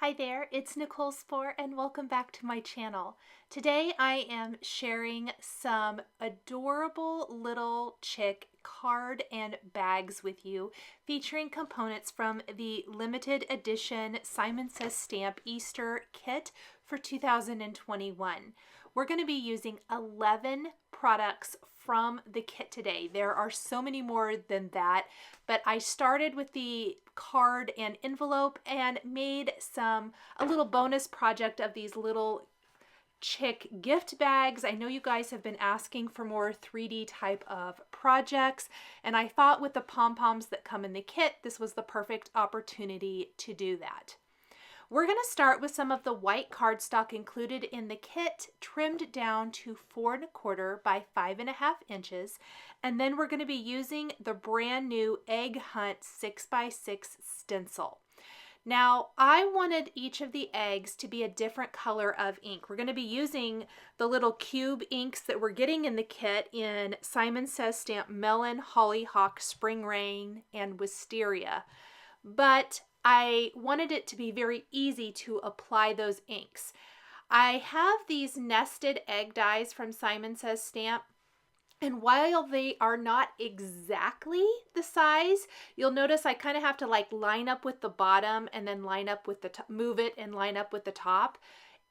Hi there, it's Nicole Spohr and welcome back to my channel. Today I am sharing some adorable little chick card and bags with you featuring components from the limited edition Simon Says Stamp Easter kit for 2021. We're going to be using 11 products from the kit today. There are so many more than that, but I started with the card and envelope and made a little bonus project of these little chick gift bags. I know you guys have been asking for more 3D type of projects, and I thought with the pom-poms that come in the kit, this was the perfect opportunity to do that. We're going to start with some of the white cardstock included in the kit, trimmed down to 4 1/4 by 5.5 inches. And then we're going to be using the brand new Egg Hunt 6x6 stencil. Now, I wanted each of the eggs to be a different color of ink. We're going to be using the little cube inks that we're getting in the kit in Simon Says Stamp Melon, Hollyhock, Spring Rain, and Wisteria. But I wanted it to be very easy to apply those inks. I have these nested egg dies from Simon Says Stamp, and while they are not exactly the size, you'll notice I kind of have to like line up with the bottom and then line up with the move it and line up with the top.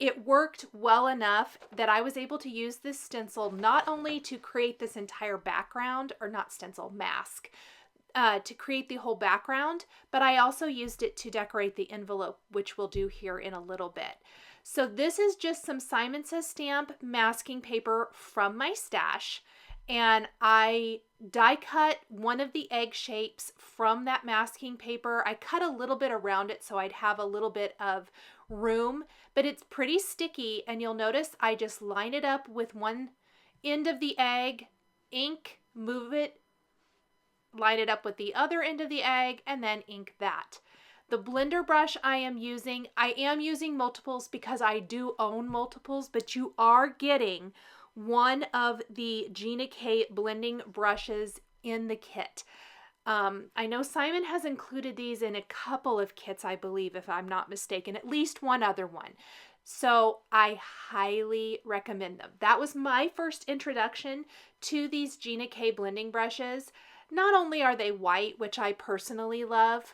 It worked well enough that I was able to use this stencil not only to create this entire background, or not stencil, mask, to create the whole background, but I also used it to decorate the envelope, which we'll do here in a little bit. So this is just some Simon Says Stamp masking paper from my stash, and I die cut one of the egg shapes from that masking paper. I cut a little bit around it so I'd have a little bit of room, but it's pretty sticky, and you'll notice I just line it up with one end of the egg, ink, move it, line it up with the other end of the egg, and then ink that. The blender brush I am using multiples because I do own multiples, but you are getting one of the Gina K blending brushes in the kit. I know Simon has included these in a couple of kits, I believe, if I'm not mistaken, at least one other one. So I highly recommend them. That was my first introduction to these Gina K blending brushes. Not only are they white, which I personally love,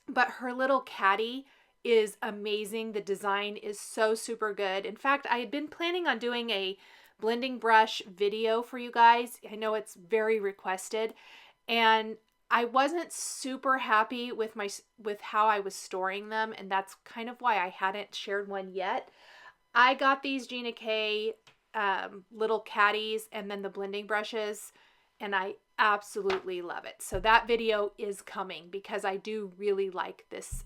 but her little caddy is amazing. The design is so super good. In fact, I had been planning on doing a blending brush video for you guys. I know it's very requested, and I wasn't super happy with how I was storing them, and that's kind of why I hadn't shared one yet. I got these Gina K little caddies and then the blending brushes, and I absolutely love it. So that video is coming because I do really like this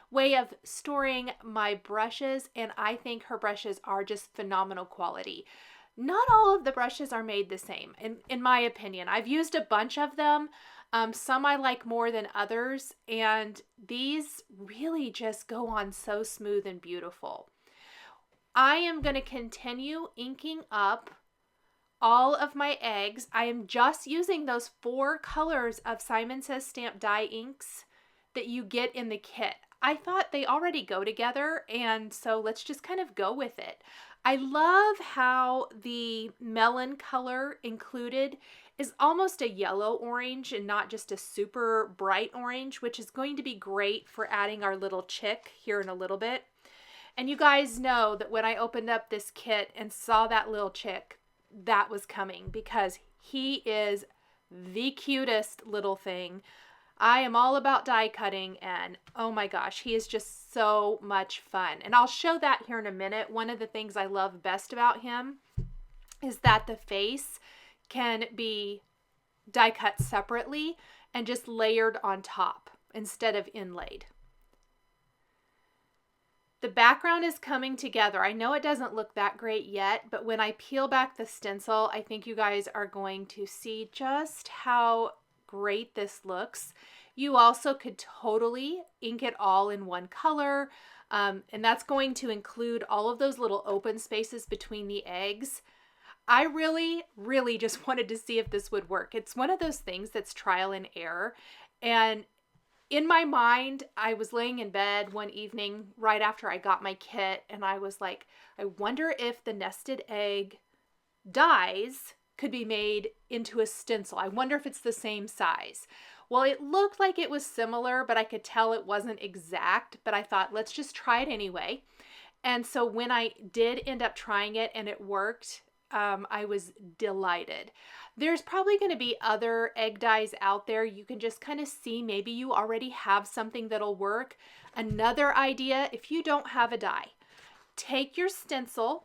way of storing my brushes, and I think her brushes are just phenomenal quality. Not all of the brushes are made the same, in my opinion. I've used a bunch of them. Some I like more than others, and these really just go on so smooth and beautiful. I am going to continue inking up all of my eggs. I am just using those 4 colors of Simon Says Stamp die inks that you get in the kit. I thought they already go together, and so let's just kind of go with it. I love how the melon color included is almost a yellow orange and not just a super bright orange, which is going to be great for adding our little chick here in a little bit. And you guys know that when I opened up this kit and saw that little chick, that was coming because he is the cutest little thing. I am all about die cutting, and oh my gosh, he is just so much fun. And I'll show that here in a minute. One of the things I love best about him is that the face can be die cut separately and just layered on top instead of inlaid. The background is coming together. I know it doesn't look that great yet, but when I peel back the stencil, I think you guys are going to see just how great this looks. You also could totally ink it all in one color, and that's going to include all of those little open spaces between the eggs. I really just wanted to see if this would work. It's one of those things that's trial and error, and in my mind, I was laying in bed one evening right after I got my kit, and I was like, I wonder if the nested egg dies could be made into a stencil. I wonder if it's the same size. Well, it looked like it was similar, but I could tell it wasn't exact, but I thought, let's just try it anyway. And so when I did end up trying it and it worked, I was delighted. There's probably going to be other egg dyes out there. You can just kind of see, maybe you already have something that'll work. Another idea, if you don't have a dye, take your stencil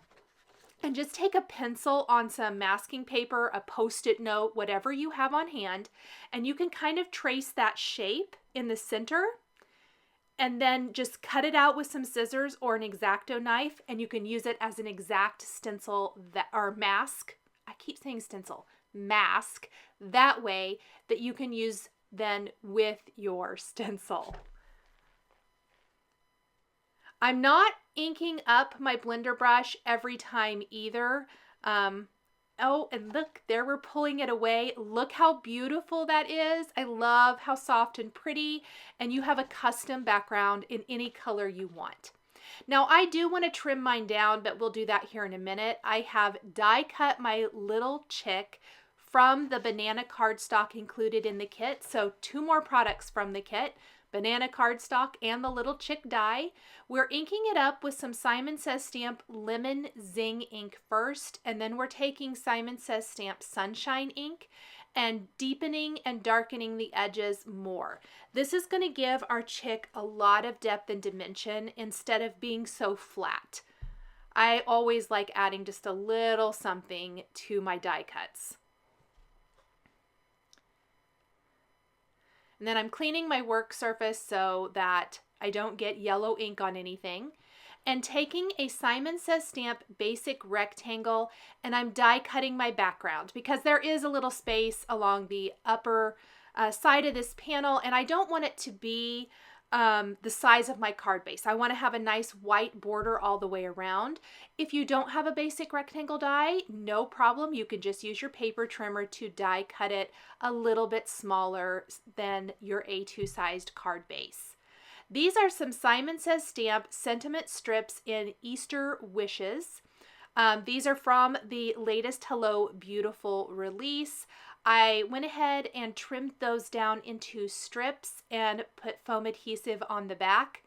and just take a pencil on some masking paper, a Post-it note, whatever you have on hand, and you can kind of trace that shape in the center, and then just cut it out with some scissors or an X-Acto knife, and you can use it as an exact stencil or mask. I keep saying stencil, mask, that way that you can use then with your stencil. I'm not inking up my blender brush every time either. Oh, and look, there we're pulling it away. Look how beautiful that is. I love how soft and pretty, and you have a custom background in any color you want. Now, I do want to trim mine down, but we'll do that here in a minute. I have die cut my little chick from the banana cardstock included in the kit. So 2 more products from the kit, banana cardstock and the little chick die. We're inking it up with some Simon Says Stamp Lemon Zing ink first, and then we're taking Simon Says Stamp Sunshine ink and deepening and darkening the edges more. This is going to give our chick a lot of depth and dimension instead of being so flat. I always like adding just a little something to my die cuts. And then I'm cleaning my work surface so that I don't get yellow ink on anything. And taking a Simon Says Stamp basic rectangle, and I'm die cutting my background because there is a little space along the upper side of this panel, and I don't want it to be the size of my card base. I want to have a nice white border all the way around. If you don't have a basic rectangle die, no problem. You can just use your paper trimmer to die cut it a little bit smaller than your A2 sized card base. These are some Simon Says Stamp sentiment strips in Easter Wishes. These are from the latest Hello Beautiful release. I went ahead and trimmed those down into strips and put foam adhesive on the back.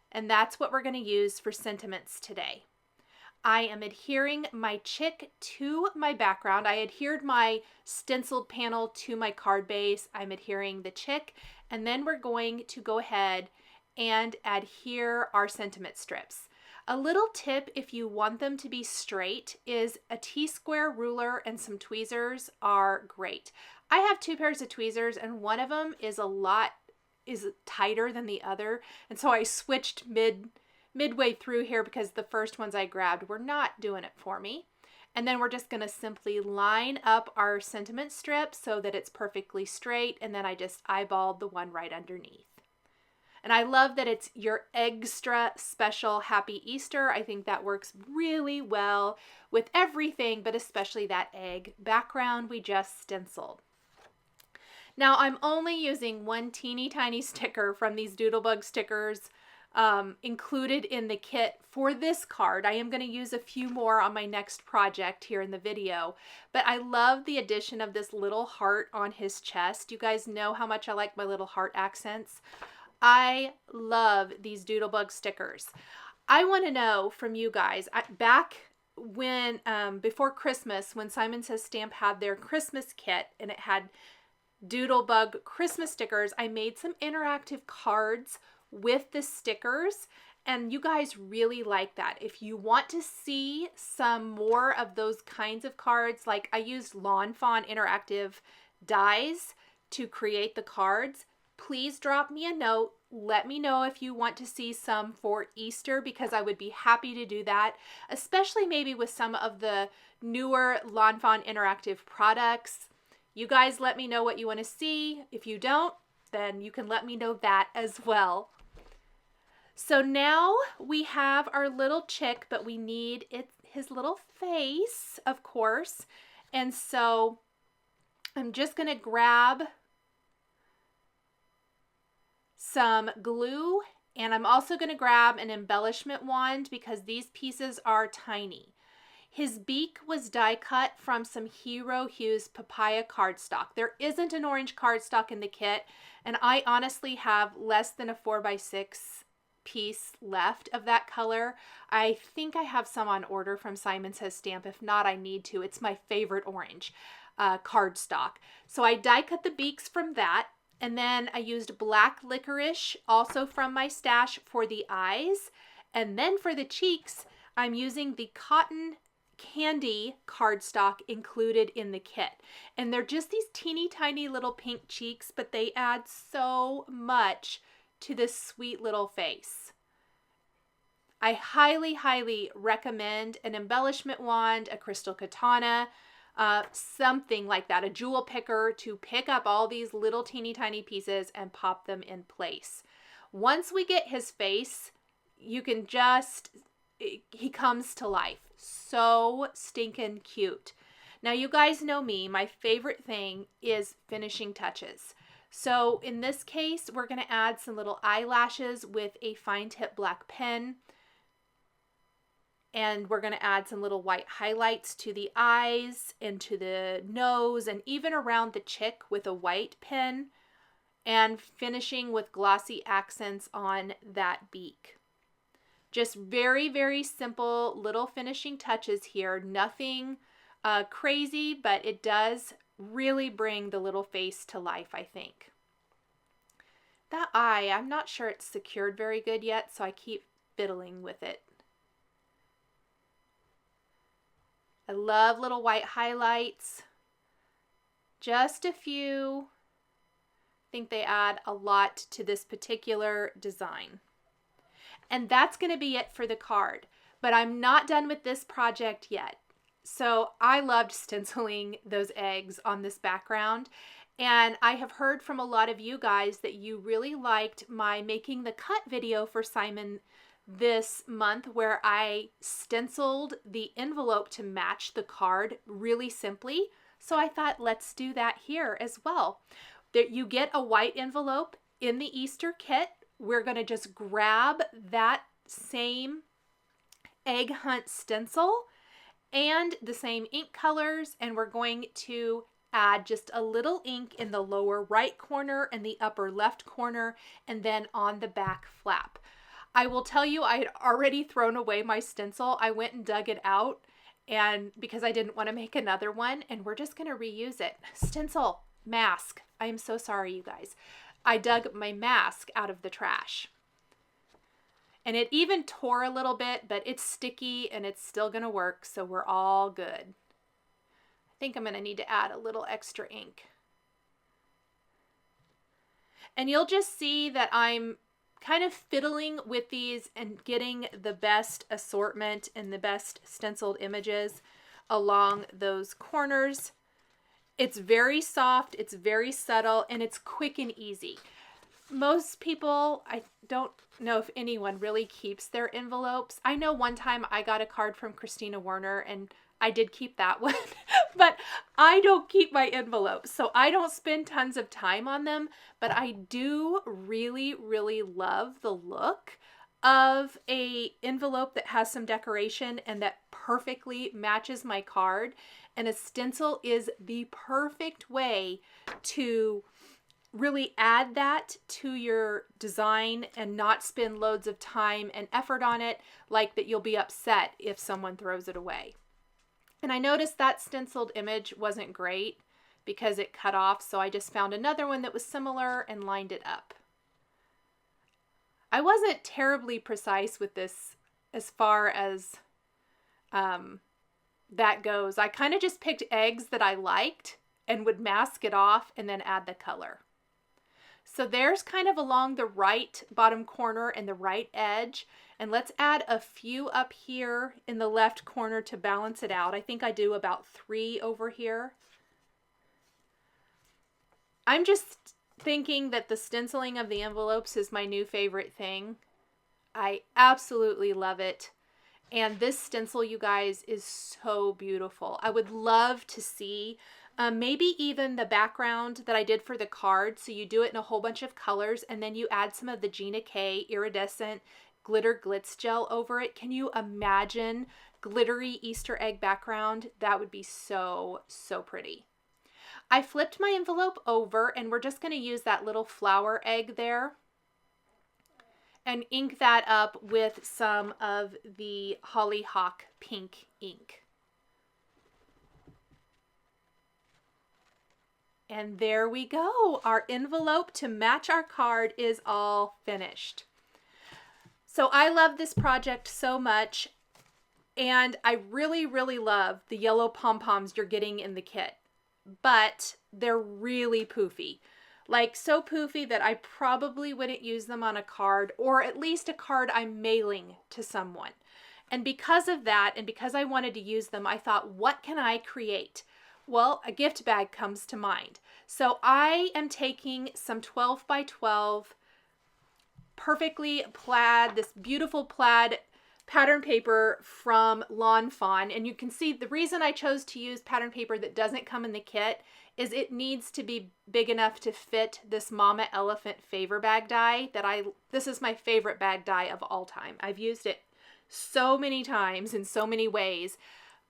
And that's what we're going to use for sentiments today. I am adhering my chick to my background. I adhered my stenciled panel to my card base. I'm adhering the chick, and then we're going to go ahead and adhere our sentiment strips. A little tip, if you want them to be straight, is a T-square ruler and some tweezers are great. I have 2 pairs of tweezers, and one of them is tighter than the other, and so I switched midway through here because the first ones I grabbed were not doing it for me. And then we're just going to simply line up our sentiment strip so that it's perfectly straight, and then I just eyeballed the one right underneath. And I love that it's your extra special Happy Easter. I think that works really well with everything, but especially that egg background we just stenciled. Now I'm only using one teeny tiny sticker from these Doodlebug stickers included in the kit for this card. I am going to use a few more on my next project here in the video, but I love the addition of this little heart on his chest. You guys know how much I like my little heart accents. I love these Doodlebug stickers. I want to know from you guys, back when, before Christmas, when Simon Says Stamp had their Christmas kit and it had Doodlebug Christmas stickers, I made some interactive cards with the stickers, and you guys really like that. If you want to see some more of those kinds of cards, like I used Lawn Fawn interactive dies to create the cards, please drop me a note. Let me know if you want to see some for Easter, because I would be happy to do that, especially maybe with some of the newer Lawn Fawn interactive products. You guys let me know what you want to see. If you don't, then you can let me know that as well. So now we have our little chick, but we need his little face, of course. And so I'm just going to grab some glue, and I'm also going to grab an embellishment wand because these pieces are tiny. His beak was die cut from some Hues PAPAYA cardstock. There isn't an orange cardstock in the kit, and I honestly have less than a 4x6 piece left of that color. I think I have some on order from Simon Says Stamp. If not, I need to. It's my favorite orange cardstock. So I die cut the beaks from that, and then I used black licorice also from my stash for the eyes, and then for the cheeks I'm using the cotton candy cardstock included in the kit, and they're just these teeny tiny little pink cheeks, but they add so much to this sweet little face. I highly recommend an embellishment wand, a crystal katana, something like that, a jewel picker, to pick up all these little teeny tiny pieces and pop them in place. Once we get his face, you can just, he comes to life. So stinking cute. Now you guys know me, my favorite thing is finishing touches. So in this case, we're going to add some little eyelashes with a fine tip black pen. And we're going to add some little white highlights to the eyes and to the nose and even around the chick with a white pen, and finishing with glossy accents on that beak. Just very simple little finishing touches here. Nothing crazy, but it does really bring the little face to life, I think. That eye, I'm not sure it's secured very good yet, so I keep fiddling with it. I love little white highlights. Just a few. I think they add a lot to this particular design. And that's going to be it for the card. But I'm not done with this project yet. So I loved stenciling those eggs on this background. And I have heard from a lot of you guys that you really liked my making the cut video for Simon this month, where I stenciled the envelope to match the card really simply. So I thought, let's do that here as well. That you get a white envelope in the Easter kit. We're going to just grab that same egg hunt stencil and the same ink colors, and we're going to add just a little ink in the lower right corner and the upper left corner, and then on the back flap. I will tell you, I had already thrown away my stencil. I went and dug it out, and because I didn't want to make another one, and we're just going to reuse it. Stencil mask. I am so sorry, you guys. I dug my mask out of the trash. And it even tore a little bit, but it's sticky and it's still going to work, so we're all good. I think I'm going to need to add a little extra ink. And you'll just see that I'm kind of fiddling with these and getting the best assortment and the best stenciled images along those corners. It's very soft, it's very subtle, and it's quick and easy. Most people, I don't know if anyone really keeps their envelopes. I know one time I got a card from Christina Werner, and I did keep that one, but I don't keep my envelopes, so I don't spend tons of time on them, but I do really love the look of a envelope that has some decoration and that perfectly matches my card. And a stencil is the perfect way to really add that to your design and not spend loads of time and effort on it, like that you'll be upset if someone throws it away. And I noticed that stenciled image wasn't great because it cut off, so I just found another one that was similar and lined it up. I wasn't terribly precise with this as far as that goes. I kind of just picked eggs that I liked and would mask it off and then add the color. So there's kind of along the right bottom corner and the right edge. And let's add a few up here in the left corner to balance it out. I think I do about 3 over here. I'm just thinking that the stenciling of the envelopes is my new favorite thing. I absolutely love it. And this stencil, you guys, is so beautiful. I would love to see Maybe even the background that I did for the card. So you do it in a whole bunch of colors, and then you add some of the Gina K iridescent glitter glitz gel over it. Can you imagine glittery Easter egg background? That would be so, so pretty. I flipped my envelope over, and we're just going to use that little flower egg there and ink that up with some of the Hollyhock pink ink. And there we go. Our envelope to match our card is all finished. So I love this project so much, and I really, really love the yellow pom-poms you're getting in the kit, but they're really poofy. Like so poofy that I probably wouldn't use them on a card, or at least a card I'm mailing to someone. And because of that, and because I wanted to use them, I thought, what can I create? Well, a gift bag comes to mind. So I am taking some 12 by 12 perfectly plaid, this beautiful plaid pattern paper from Lawn Fawn. And you can see the reason I chose to use pattern paper that doesn't come in the kit is it needs to be big enough to fit this Mama Elephant Favor bag die this is my favorite bag die of all time. I've used it so many times in so many ways.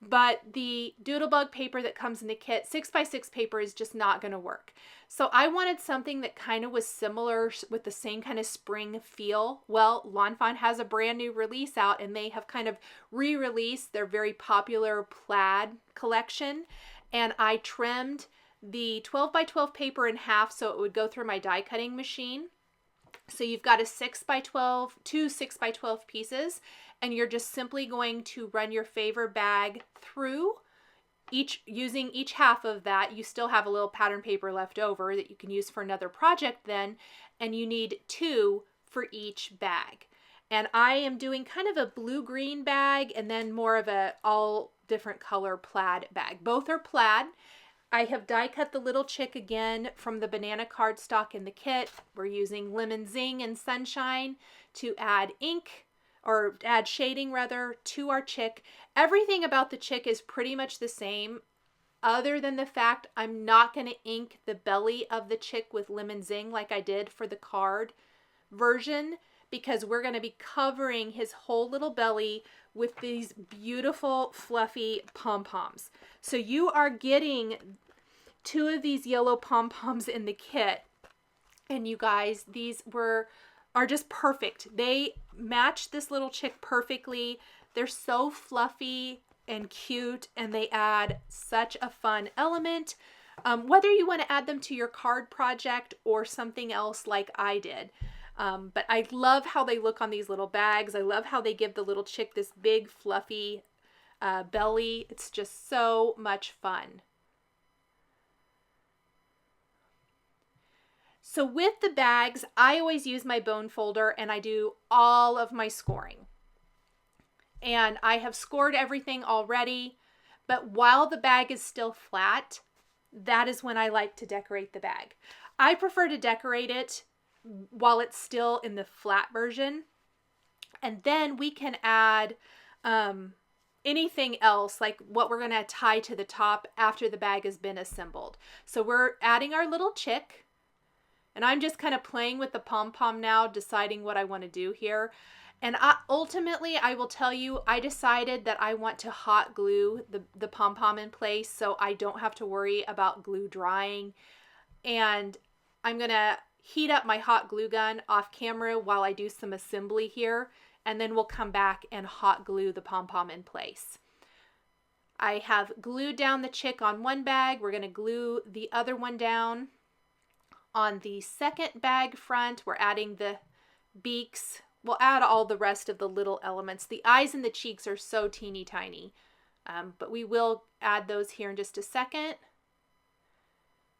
But the Doodlebug paper that comes in the kit, 6x6 paper, is just not going to work. So I wanted something that kind of was similar with the same kind of spring feel. Well, Lawn Fawn has a brand new release out, and they have kind of re-released their very popular plaid collection. And I trimmed the 12 by 12 paper in half so it would go through my die cutting machine. So you've got a 6x12, two 6x12 pieces, and you're just simply going to run your Favor bag through using each half of that. You still have a little pattern paper left over that you can use for another project then, and you need 2 for each bag. And I am doing kind of a blue-green bag and then more of a all different color plaid bag. Both are plaid. I have die cut the little chick again from the banana cardstock in the kit. We're using Lemon Zing and Sunshine to add ink, or add shading rather, to our chick. Everything about the chick is pretty much the same, other than the fact I'm not going to ink the belly of the chick with Lemon Zing like I did for the card version, because we're going to be covering his whole little belly with these beautiful fluffy pom-poms. So you are getting 2 of these yellow pom-poms in the kit, and you guys, these are just perfect. They match this little chick perfectly. They're so fluffy and cute, and they add such a fun element. Whether you want to add them to your card project or something else like I did. But I love how they look on these little bags. I love how they give the little chick this big fluffy belly. It's just so much fun. So with the bags, I always use my bone folder and I do all of my scoring. And I have scored everything already, but while the bag is still flat, that is when I like to decorate the bag. I prefer to decorate it while it's still in the flat version. And then we can add anything else, like what we're going to tie to the top after the bag has been assembled. So we're adding our little chick. And I'm just kind of playing with the pom-pom now, deciding what I want to do here. And ultimately, I will tell you, I decided that I want to hot glue the pom-pom in place so I don't have to worry about glue drying. And I'm going to heat up my hot glue gun off camera while I do some assembly here. And then we'll come back and hot glue the pom-pom in place. I have glued down the chick on one bag. We're going to glue the other one down. On the second bag front, we're adding the beaks. We'll add all the rest of the little elements. The eyes and the cheeks are so teeny tiny, but we will add those here in just a second.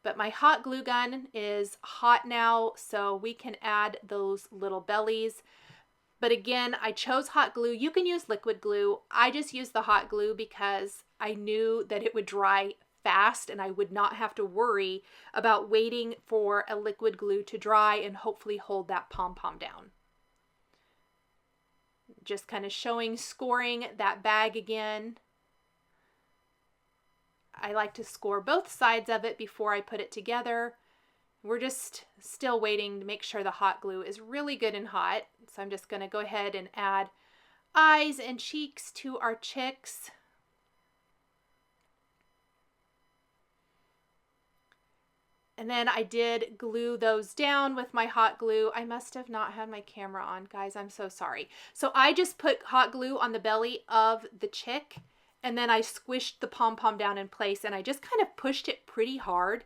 But my hot glue gun is hot now, so we can add those little bellies. But again, I chose hot glue. You can use liquid glue. I just used the hot glue because I knew that it would dry fast and I would not have to worry about waiting for a liquid glue to dry and hopefully hold that pom-pom down. Just kind of scoring that bag again. I like to score both sides of it before I put it together. We're just still waiting to make sure the hot glue is really good and hot. So I'm just going to go ahead and add eyes and cheeks to our chicks. And then I did glue those down with my hot glue. I must have not had my camera on, guys. I'm so sorry. So I just put hot glue on the belly of the chick, and then I squished the pom-pom down in place, and I just kind of pushed it pretty hard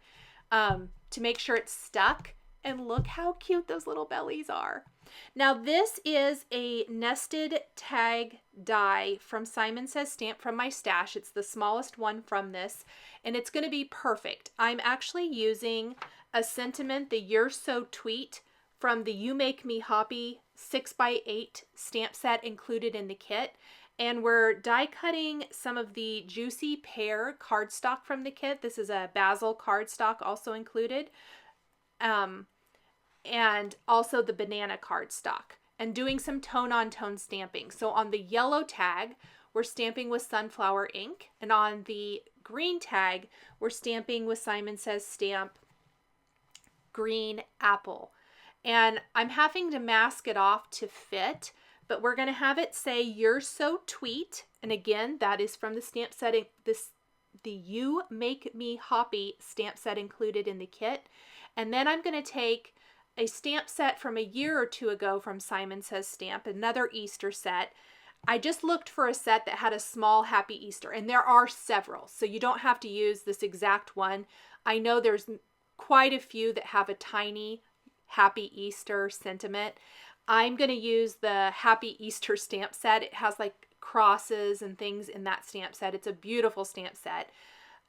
to make sure it's stuck. And look how cute those little bellies are. Now this is a nested tag die from Simon Says Stamp from my stash. It's the smallest one from this, and it's going to be perfect. I'm actually using a sentiment, the You're So Tweet from the You Make Me Hoppy 6x8 stamp set included in the kit. And we're die cutting some of the Juicy Pear cardstock from the kit. This is a basil cardstock also included. And also the banana cardstock, and doing some tone-on-tone stamping. So on the yellow tag, we're stamping with sunflower ink, and on the green tag, we're stamping with Simon Says Stamp green apple. And I'm having to mask it off to fit, but we're going to have it say You're So Tweet, and again, that is from the stamp setting, the You Make Me Hoppy stamp set included in the kit. And then I'm going to take a stamp set from a year or two ago from Simon Says Stamp, another Easter set. I just looked for a set that had a small Happy Easter, and there are several, so you don't have to use this exact one. I know there's quite a few that have a tiny Happy Easter sentiment. I'm going to use the Happy Easter stamp set. It has like crosses and things in that stamp set. It's a beautiful stamp set.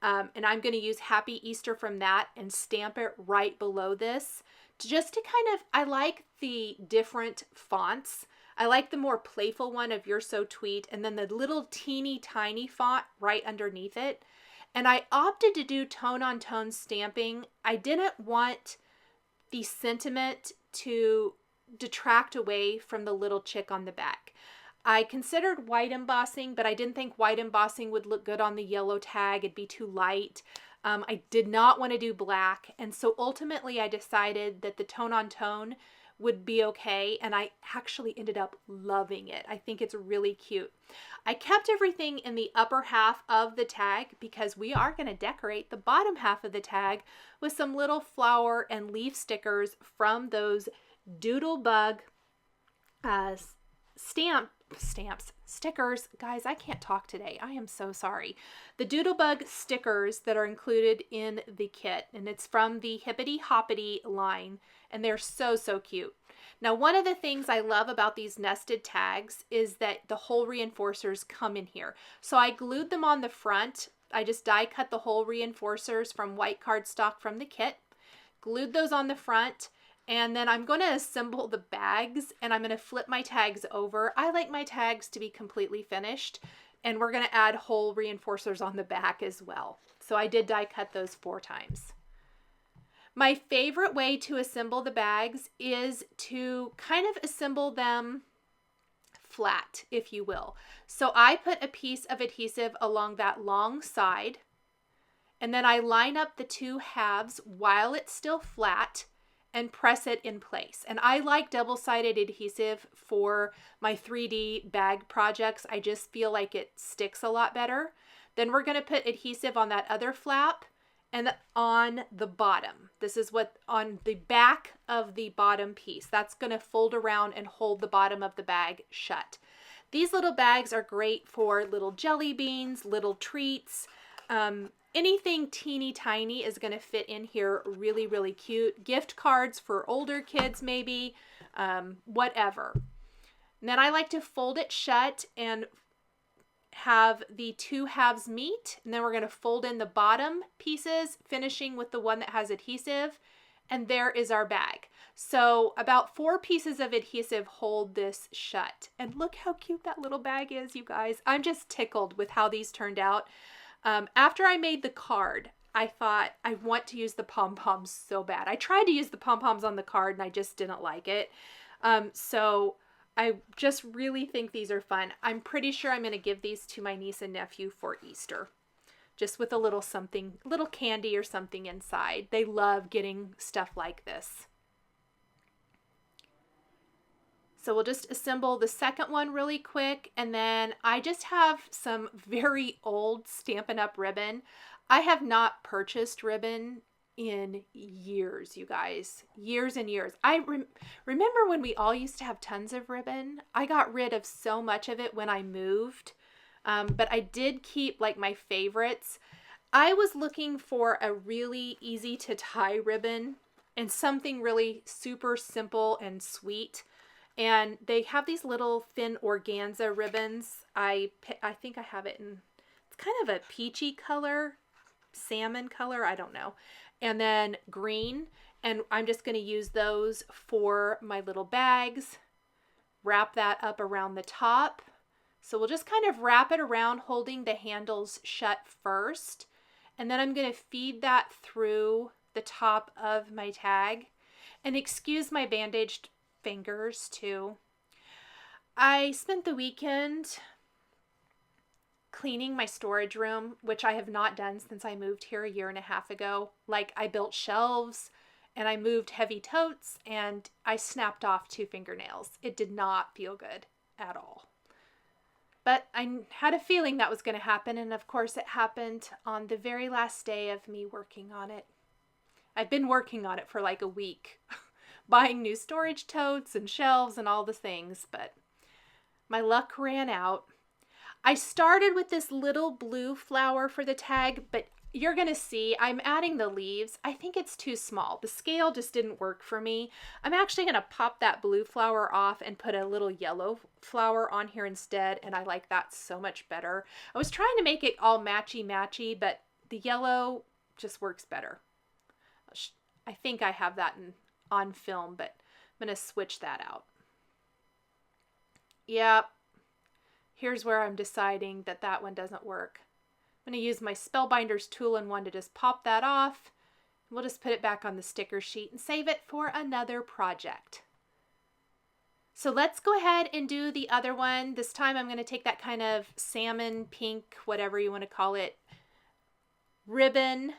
And I'm going to use Happy Easter from that and stamp it right below this. Just to kind of, I like the different fonts. I like the more playful one of You're So Tweet, and then the little teeny tiny font right underneath it. And I opted to do tone-on-tone stamping. I didn't want the sentiment to detract away from the little chick on the back. I considered white embossing, but I didn't think white embossing would look good on the yellow tag. It'd be too light. I did not want to do black, and so ultimately I decided that the tone-on-tone would be okay, and I actually ended up loving it. I think it's really cute. I kept everything in the upper half of the tag because we are going to decorate the bottom half of the tag with some little flower and leaf stickers from those Doodlebug stickers. Guys, I can't talk today. I am so sorry. The Doodlebug stickers that are included in the kit, and it's from the Hippity Hoppity line, and they're so, so cute. Now, one of the things I love about these nested tags is that the hole reinforcers come in here. So I glued them on the front. I just die cut the hole reinforcers from white cardstock from the kit, glued those on the front, and then I'm going to assemble the bags, and I'm going to flip my tags over. I like my tags to be completely finished, and we're going to add hole reinforcers on the back as well. So I did die cut those 4 times. My favorite way to assemble the bags is to kind of assemble them flat, if you will. So I put a piece of adhesive along that long side, and then I line up the 2 halves while it's still flat and press it in place. And I like double-sided adhesive for my 3D bag projects. I just feel like it sticks a lot better. Then we're going to put adhesive on that other flap and on the bottom. This is what on the back of the bottom piece. That's going to fold around and hold the bottom of the bag shut. These little bags are great for little jelly beans, little treats. Anything teeny tiny is going to fit in here really, really cute. Gift cards for older kids maybe, whatever. And then I like to fold it shut and have the 2 halves meet, and then we're going to fold in the bottom pieces, finishing with the one that has adhesive, and there is our bag. So about 4 pieces of adhesive hold this shut. And look how cute that little bag is, you guys. I'm just tickled with how these turned out. After I made the card, I thought I want to use the pom-poms so bad. I tried to use the pom-poms on the card and I just didn't like it. So I just really think these are fun. I'm pretty sure I'm going to give these to my niece and nephew for Easter. just with a little something, little candy or something inside. They love getting stuff like this. So we'll just assemble the second one really quick, and then I just have some very old Stampin' Up! Ribbon. I have not purchased ribbon in years, you guys. Years and years. I remember when we all used to have tons of ribbon. I got rid of so much of it when I moved, but I did keep like my favorites. I was looking for a really easy to tie ribbon and something really super simple and sweet. And they have these little thin organza ribbons. I think I have it in, it's kind of a peachy color, salmon color, I don't know. And then green. And I'm just going to use those for my little bags. Wrap that up around the top. So we'll just kind of wrap it around, holding the handles shut first. And then I'm going to feed that through the top of my tag. And excuse my bandaged fingers too. I spent the weekend cleaning my storage room, which I have not done since I moved here a year and a half ago. Like, I built shelves and I moved heavy totes and I snapped off 2 fingernails. It did not feel good at all. But I had a feeling that was going to happen, and of course it happened on the very last day of me working on it. I've been working on it for like a week. Buying new storage totes and shelves and all the things, but my luck ran out. I started with this little blue flower for the tag, but you're going to see I'm adding the leaves. I think it's too small. The scale just didn't work for me. I'm actually going to pop that blue flower off and put a little yellow flower on here instead, and I like that so much better. I was trying to make it all matchy-matchy, but the yellow just works better. I think I have that on film, but I'm going to switch that out. Yep. Here's where I'm deciding that that one doesn't work. I'm going to use my Spellbinders Tool-in-One to just pop that off. We'll just put it back on the sticker sheet and save it for another project. So let's go ahead and do the other one. This time I'm going to take that kind of salmon pink, whatever you want to call it, ribbon,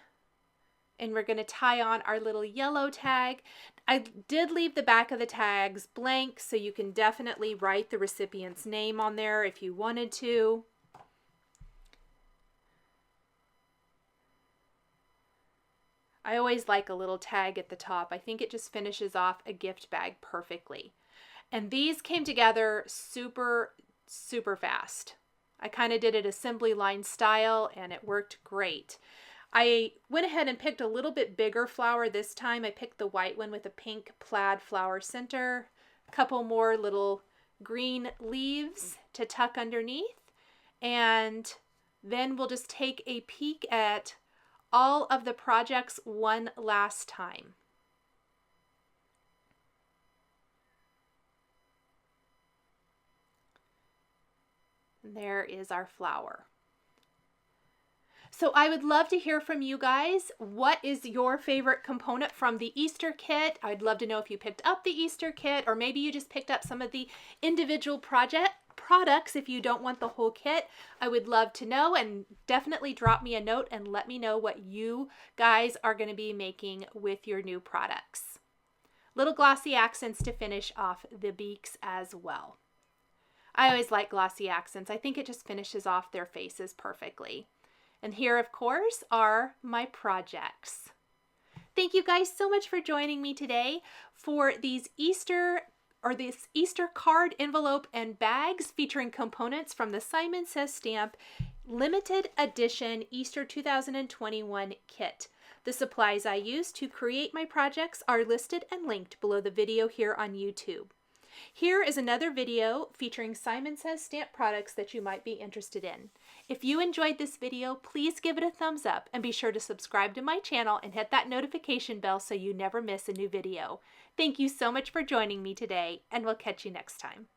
and we're going to tie on our little yellow tag. I did leave the back of the tags blank, so you can definitely write the recipient's name on there if you wanted to. I always like a little tag at the top. I think it just finishes off a gift bag perfectly. And these came together super, super fast. I kind of did it assembly line style and it worked great. I went ahead and picked a little bit bigger flower this time. I picked the white one with a pink plaid flower center, a couple more little green leaves to tuck underneath, and then we'll just take a peek at all of the projects one last time. And there is our flower. So I would love to hear from you guys. What is your favorite component from the Easter kit? I'd love to know if you picked up the Easter kit, or maybe you just picked up some of the individual products if you don't want the whole kit. I would love to know, and definitely drop me a note and let me know what you guys are going to be making with your new products. Little glossy accents to finish off the beaks as well. I always like glossy accents. I think it just finishes off their faces perfectly. And here, of course, are my projects. Thank you guys so much for joining me today for this Easter card envelope and bags featuring components from the Simon Says Stamp limited edition Easter 2021 kit. The supplies I used to create my projects are listed and linked below the video here on YouTube. Here is another video featuring Simon Says Stamp products that you might be interested in. If you enjoyed this video, please give it a thumbs up and be sure to subscribe to my channel and hit that notification bell so you never miss a new video. Thank you so much for joining me today, and we'll catch you next time.